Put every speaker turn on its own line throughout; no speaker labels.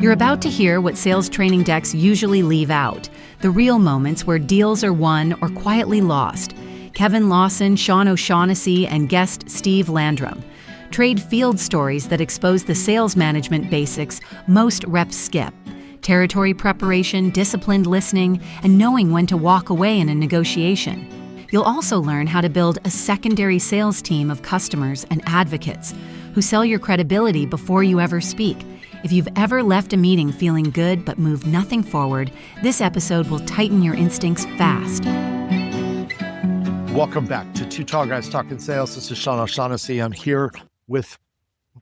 You're about to hear what sales training decks usually leave out, the real moments where deals are won or quietly lost. Kevin Lawson, Sean O'Shaughnessey, and guest Steve Landrum trade field stories that expose the sales management basics most reps skip. Territory preparation, disciplined listening, and knowing when to walk away in a negotiation. You'll also learn how to build a secondary sales team of customers and advocates who sell your credibility before you ever speak. If you've ever left a meeting feeling good but moved nothing forward, this episode will tighten your instincts fast.
Welcome back to Two Tall Guys Talking Sales. This is Sean O'Shaughnessey. I'm here with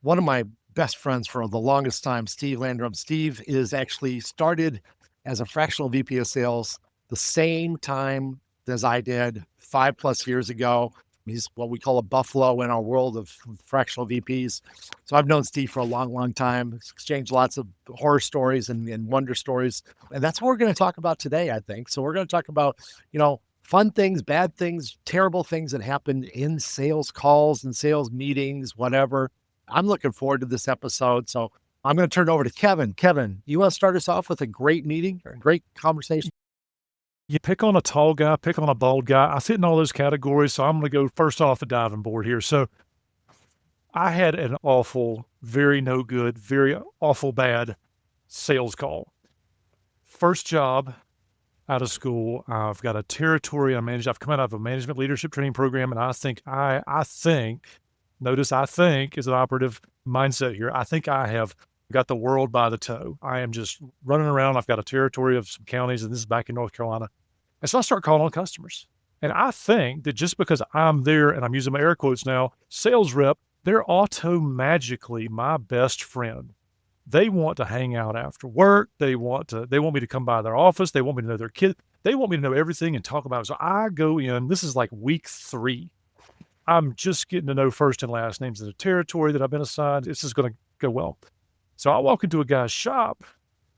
one of my best friends for the longest time, Steve Landrum. Steve is actually started as a fractional VP of sales the same time as I did 5+ years ago. He's what we call a buffalo in our world of fractional VPs. So I've known Steve for a long, long time. He's exchanged lots of horror stories and wonder stories. And that's what we're going to talk about today, I think. So we're going to talk about, fun things, bad things, terrible things that happen in sales calls and sales meetings, whatever. I'm looking forward to this episode. So I'm going to turn it over to Kevin. Kevin, you want to start us off with a great meeting or a great conversation?
You pick on a tall guy, pick on a bald guy. I fit in all those categories, so I'm going to go first off the diving board here. So I had an awful, very no good, very awful bad sales call. First job out of school, I've got a territory I manage. I've come out of a management leadership training program, and I think, notice I think is an operative mindset here. I think I have got the world by the toe. I am just running around. I've got a territory of some counties, and this is back in North Carolina. And so I start calling on customers. And I think that just because I'm there, and I'm using my air quotes now, sales rep, they're auto-magically my best friend. They want to hang out after work. They want me to come by their office. They want me to know their kid. They want me to know everything and talk about it. So I go in, this is like week 3. I'm just getting to know first and last names of the territory that I've been assigned. This is going to go well. So I walk into a guy's shop,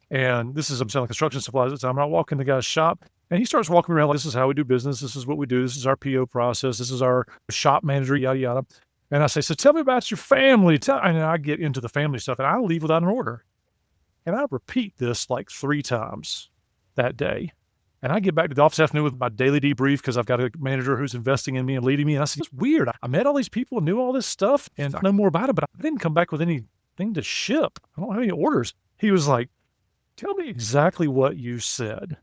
and I'm selling construction supplies at the time. I walk in the guy's shop, and he starts walking me around like, this is how we do business. This is what we do. This is our PO process. This is our shop manager, yada, yada. And I say, so tell me about your family. And I get into the family stuff, and I leave without an order. And I repeat this like 3 times that day. And I get back to the office afternoon with my daily debrief because I've got a manager who's investing in me and leading me. And I say, it's weird. I met all these people and knew all this stuff, and I know more about it, but I didn't come back with anything to ship. I don't have any orders. He was like, tell me exactly what you said.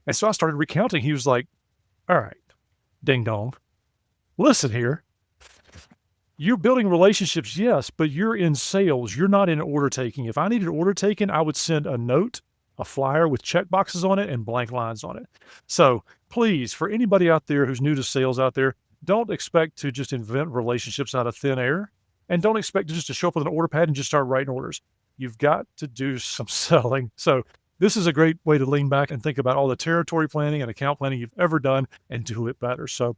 And so I started recounting. He was like, all right, ding dong, listen here. You're building relationships, yes, but you're in sales. You're not in order taking. If I needed order taken, I would send a note, a flyer with check boxes on it and blank lines on it. So please, for anybody out there who's new to sales out there, don't expect to just invent relationships out of thin air, and don't expect just to show up with an order pad and just start writing orders. You've got to do some selling. So this is a great way to lean back and think about all the territory planning and account planning you've ever done and do it better. So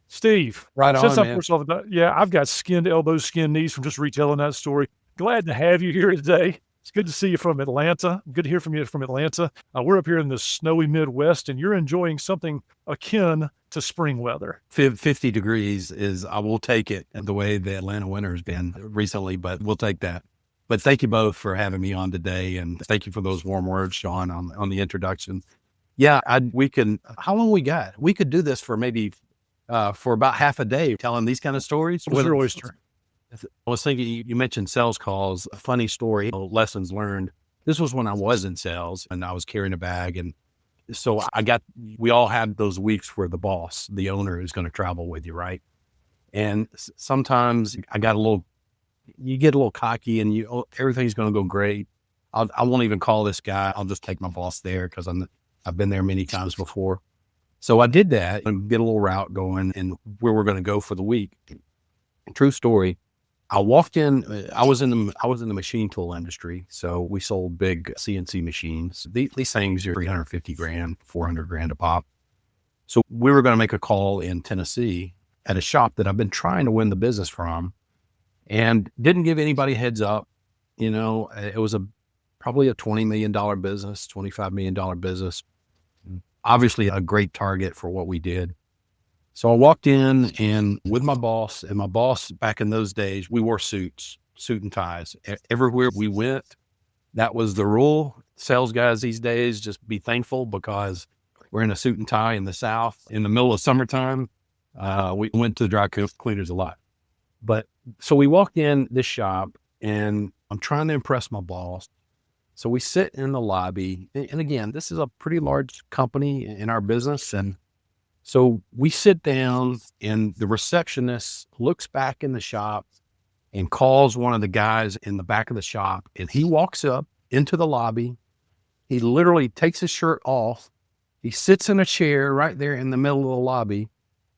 Steve,
right on,
man. Yeah, I've got skinned elbows, skinned knees from just retelling that story. Glad to have you here today. It's good to see you from Atlanta. Good to hear from you from Atlanta. We're up here in the snowy Midwest, and you're enjoying something akin to spring weather.
50 degrees I will take it the way the Atlanta winter has been recently, but we'll take that. But thank you both for having me on today, and thank you for those warm words, Sean, on the introduction. Yeah, how long we got? We could do this for maybe for about half a day, telling these kind of stories.
What's your oyster?
I was thinking, you mentioned sales calls, a funny story, lessons learned. This was when I was in sales and I was carrying a bag. And so we all had those weeks where the boss, the owner, is going to travel with you, right? And sometimes you get a little cocky and everything's going to go great. I won't even call this guy. I'll just take my boss there because I've been there many times before. So I did that and get a little route going and where we're going to go for the week. True story. I walked in, I was in the machine tool industry. So we sold big CNC machines. These things are $350,000, $400,000 a pop. So we were going to make a call in Tennessee at a shop that I've been trying to win the business from and didn't give anybody a heads up. It was probably a $20 million business, $25 million business. Obviously a great target for what we did. So I walked in and with my boss, and my boss back in those days, we wore suit and ties. Everywhere we went, that was the rule. Sales guys these days, just be thankful because we're in a suit and tie in the South in the middle of summertime. We went to the dry cleaners a lot. But so we walked in this shop and I'm trying to impress my boss. So we sit in the lobby. And again, this is a pretty large company in our business. And so we sit down and the receptionist looks back in the shop and calls one of the guys in the back of the shop. And he walks up into the lobby. He literally takes his shirt off. He sits in a chair right there in the middle of the lobby.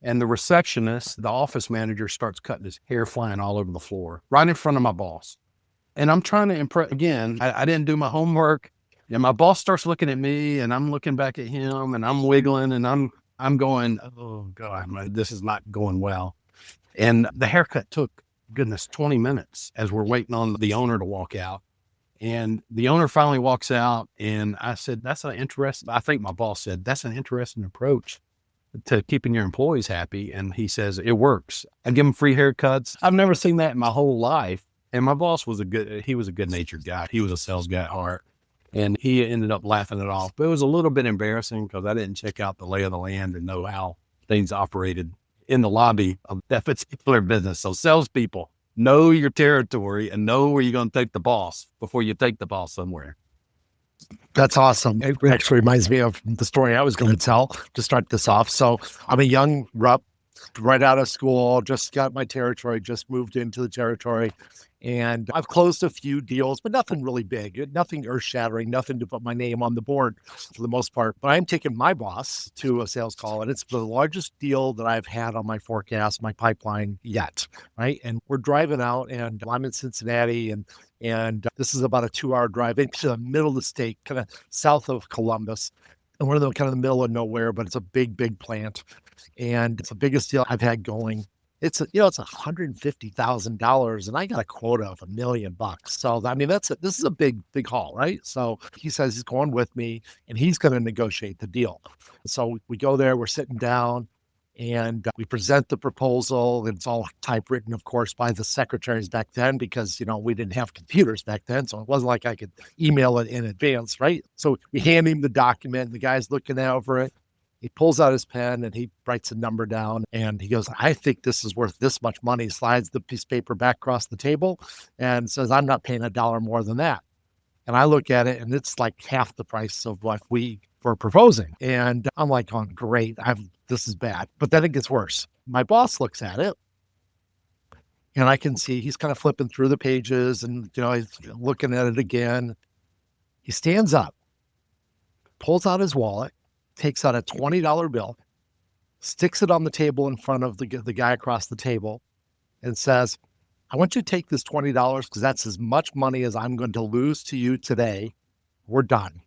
And the receptionist, the office manager, starts cutting his hair flying all over the floor, right in front of my boss. And I'm trying to impress, again, I didn't do my homework. And my boss starts looking at me and I'm looking back at him and I'm wiggling and I'm going, oh God, this is not going well. And the haircut took, goodness, 20 minutes as we're waiting on the owner to walk out. And the owner finally walks out and I said, I think my boss said, that's an interesting approach to keeping your employees happy. And he says, it works. I give them free haircuts. I've never seen that in my whole life. And my boss was a good natured guy. He was a sales guy at heart. And he ended up laughing it off. But it was a little bit embarrassing because I didn't check out the lay of the land and know how things operated in the lobby of that particular business. So salespeople, know your territory and know where you're going to take the boss before you take the boss somewhere.
That's awesome. It actually reminds me of the story I was going to tell to start this off. So I'm a young rep right out of school, just got my territory, just moved into the territory. And I've closed a few deals, but nothing really big, nothing earth shattering, nothing to put my name on the board for the most part. But I'm taking my boss to a sales call and it's the largest deal that I've had on my forecast, my pipeline yet. Right. And we're driving out and I'm in Cincinnati and this is about a 2-hour drive into the middle of the state, kind of south of Columbus. And we're in the kind of the middle of nowhere, but it's a big, big plant. And it's the biggest deal I've had going. It's $150,000 and I got a quota of $1 million. So, I mean, this is a big, big haul, right? So he says he's going with me and he's going to negotiate the deal. So we go there, we're sitting down and we present the proposal. It's all typewritten, of course, by the secretaries back then because, we didn't have computers back then. So it wasn't like I could email it in advance, right? So we hand him the document, the guy's looking over it. He pulls out his pen and he writes a number down and he goes, I think this is worth this much money, slides the piece of paper back across the table and says, I'm not paying $1 more than that. And I look at it and it's like half the price of what we were proposing. And I'm like, oh, great. This is bad. But then it gets worse. My boss looks at it and I can see he's kind of flipping through the pages and, he's looking at it again. He stands up, pulls out his wallet, takes out a $20 bill, sticks it on the table in front of the guy across the table and says, I want you to take this $20 because that's as much money as I'm going to lose to you today. We're done.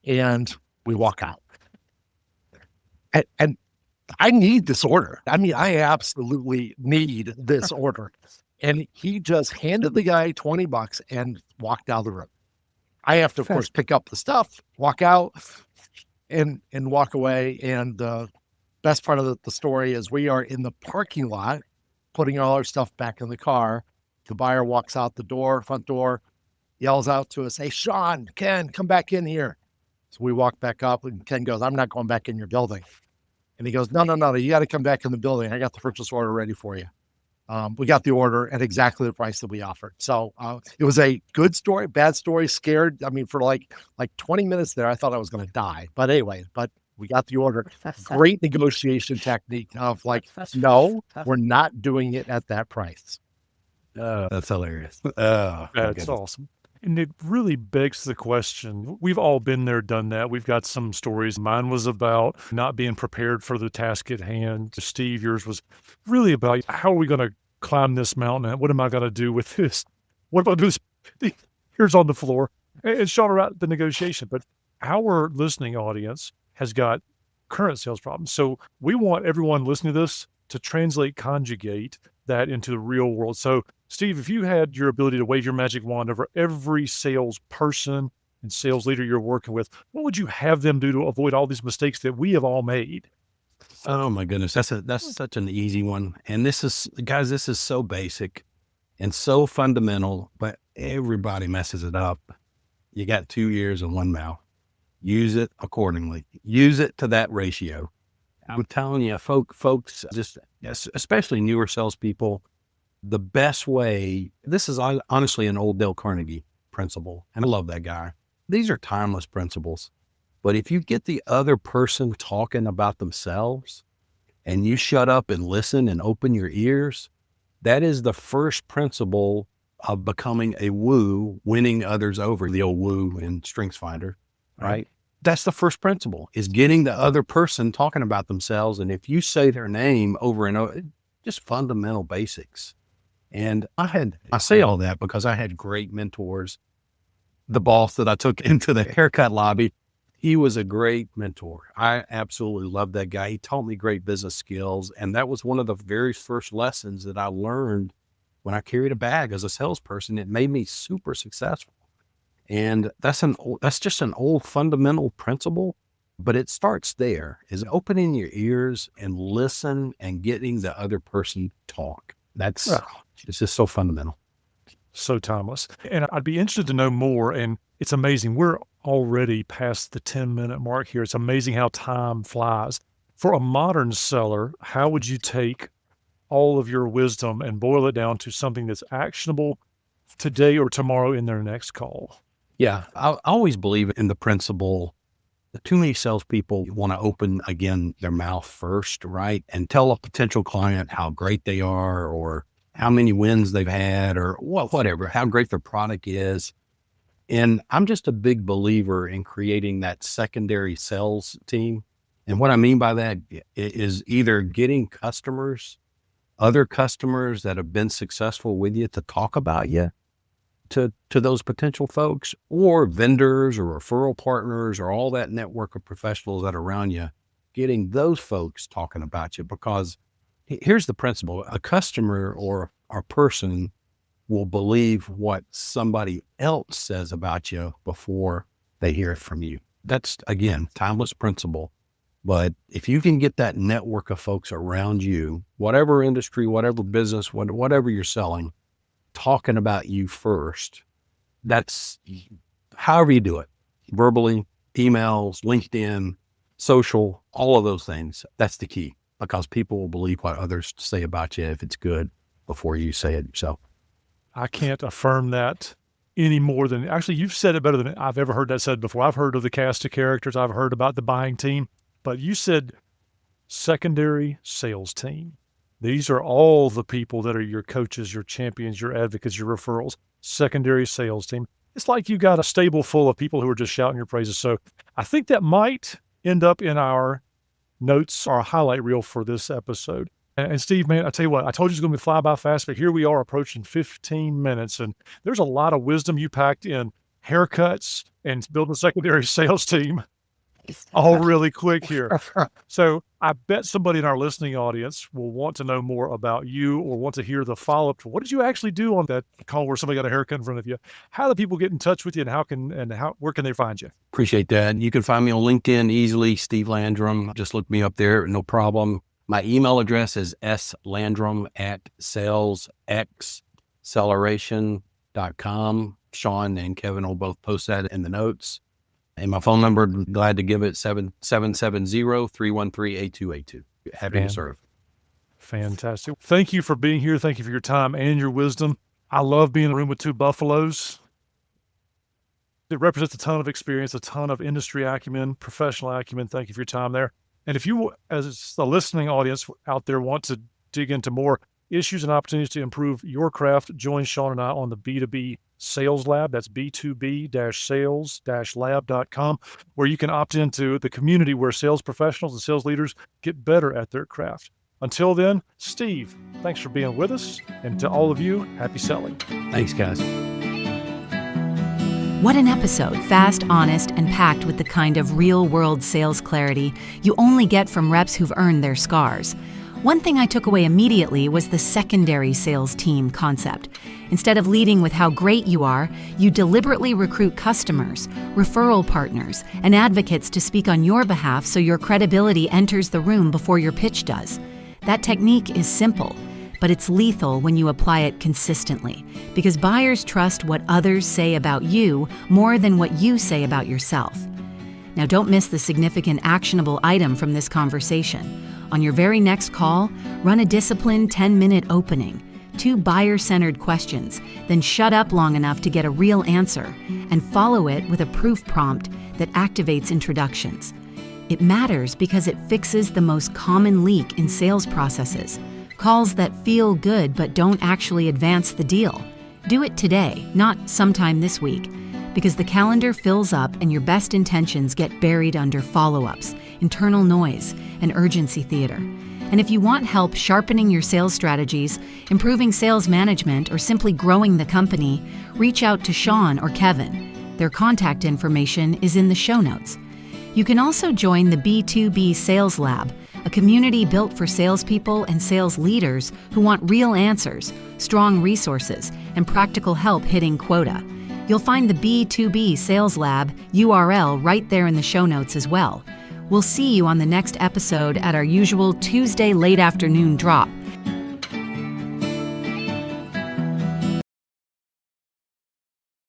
And we walk out. And I need this order. I mean, I absolutely need this order. And he just handed the guy $20 and walked out of the room. I have to, of course, pick up the stuff, walk out, and walk away. And the best part of the story is we are in the parking lot, putting all our stuff back in the car. The buyer walks out the door, front door, yells out to us, hey, Sean, Ken, come back in here. So we walk back up and Ken goes, I'm not going back in your building. And he goes, no, you got to come back in the building. I got the purchase order ready for you. We got the order at exactly the price that we offered. So it was a good story, bad story, scared. I mean, for like 20 minutes there, I thought I was going to die. But anyway, we got the order. Great negotiation technique of no, we're not doing it at that price.
That's hilarious.
That's awesome. And it really begs the question. We've all been there, done that. We've got some stories. Mine was about not being prepared for the task at hand. Steve, yours was really about how are we going to climb this mountain? What am I going to do with this? What about this? Here's on the floor. And Sean about the negotiation. But our listening audience has got current sales problems. So we want everyone listening to this to conjugate that into the real world. So Steve, if you had your ability to wave your magic wand over every salesperson and sales leader you're working with, what would you have them do to avoid all these mistakes that we have all made?
Oh my goodness. That's such an easy one. And this is so basic and so fundamental, but everybody messes it up. You got 2 ears and 1 mouth. Use it accordingly. Use it to that ratio. I'm telling you, folks, just especially newer salespeople, the best way, this is honestly an old Dale Carnegie principle, and I love that guy. These are timeless principles. But if you get the other person talking about themselves and you shut up and listen and open your ears, that is the first principle of becoming a woo, winning others over, the old woo in StrengthsFinder, right? That's the first principle, is getting the other person talking about themselves. And if you say their name over and over, just fundamental basics. And I say all that because I had great mentors. The boss that I took into the haircut lobby, he was a great mentor. I absolutely loved that guy. He taught me great business skills. And that was one of the very first lessons that I learned when I carried a bag as a salesperson. It made me super successful. And that's just an old fundamental principle, but it starts there, is opening your ears and listen and getting the other person talk. It's just so fundamental.
So timeless. And I'd be interested to know more. And it's amazing. We're already past the 10-minute mark here. It's amazing how time flies. For a modern seller, how would you take all of your wisdom and boil it down to something that's actionable today or tomorrow in their next call?
Yeah, I always believe in the principle that too many salespeople want to open, again, their mouth first, right? And tell a potential client how great they are or how many wins they've had or whatever, how great their product is. And I'm just a big believer in creating that secondary sales team. And what I mean by that is either getting other customers that have been successful with you to talk about you to those potential folks, or vendors or referral partners or all that network of professionals that are around you, getting those folks talking about you. Because here's the principle: a customer or a person will believe what somebody else says about you before they hear it from you. That's, again, timeless principle. But if you can get that network of folks around you, whatever industry, whatever business, whatever you're selling, talking about you first, that's however you do it, verbally, emails, LinkedIn, social, all of those things. That's the key, because people will believe what others say about you if it's good before you say it yourself.
I can't affirm that any more than, actually, you've said it better than I've ever heard that said before. I've heard of the cast of characters. I've heard about the buying team, but you said secondary sales team. These are all the people that are your coaches, your champions, your advocates, your referrals, secondary sales team. It's like you got a stable full of people who are just shouting your praises. So I think that might end up in our notes, our highlight reel for this episode. And Steve, man, I tell you what, I told you it's going to be fly by fast, but here we are approaching 15 minutes. And there's a lot of wisdom you packed in haircuts and building a secondary sales team all really quick here. So I bet somebody in our listening audience will want to know more about you or want to hear the follow-up to what did you actually do on that call where somebody got a haircut in front of you? How do people get in touch with you, and where can they find you?
Appreciate that. You can find me on LinkedIn easily, Steve Landrum. Just look me up there, no problem. My email address is slandrum@salesxcceleration.com. Sean and Kevin will both post that in the notes. And my phone number, glad to give it, 770-313-8282. Happy to serve.
Fantastic. Thank you for being here. Thank you for your time and your wisdom. I love being in a room with two buffaloes. It represents a ton of experience, a ton of industry acumen, professional acumen. Thank you for your time there. And if you, as the listening audience out there, want to dig into more issues and opportunities to improve your craft, join Sean and I on the B2B Sales Lab. That's b2b-sales-lab.com, where you can opt into the community where sales professionals and sales leaders get better at their craft. Until then, Steve, thanks for being with us. And to all of you, happy selling.
Thanks, guys.
What an episode, fast, honest, and packed with the kind of real-world sales clarity you only get from reps who've earned their scars. One thing I took away immediately was the secondary sales team concept. Instead of leading with how great you are, you deliberately recruit customers, referral partners, and advocates to speak on your behalf so your credibility enters the room before your pitch does. That technique is simple. but it's lethal when you apply it consistently, because buyers trust what others say about you more than what you say about yourself. Now, don't miss the significant actionable item from this conversation. On your very next call, run a disciplined 10-minute opening, 2 buyer-centered questions, then shut up long enough to get a real answer, and follow it with a proof prompt that activates introductions. It matters because it fixes the most common leak in sales processes, calls that feel good but don't actually advance the deal. Do it today, not sometime this week, because the calendar fills up and your best intentions get buried under follow-ups, internal noise, and urgency theater. And if you want help sharpening your sales strategies, improving sales management, or simply growing the company, reach out to Sean or Kevin. Their contact information is in the show notes. You can also join the B2B Sales Lab, a community built for salespeople and sales leaders who want real answers, strong resources, and practical help hitting quota. You'll find the B2B Sales Lab URL right there in the show notes as well. We'll see you on the next episode at our usual Tuesday late afternoon drop.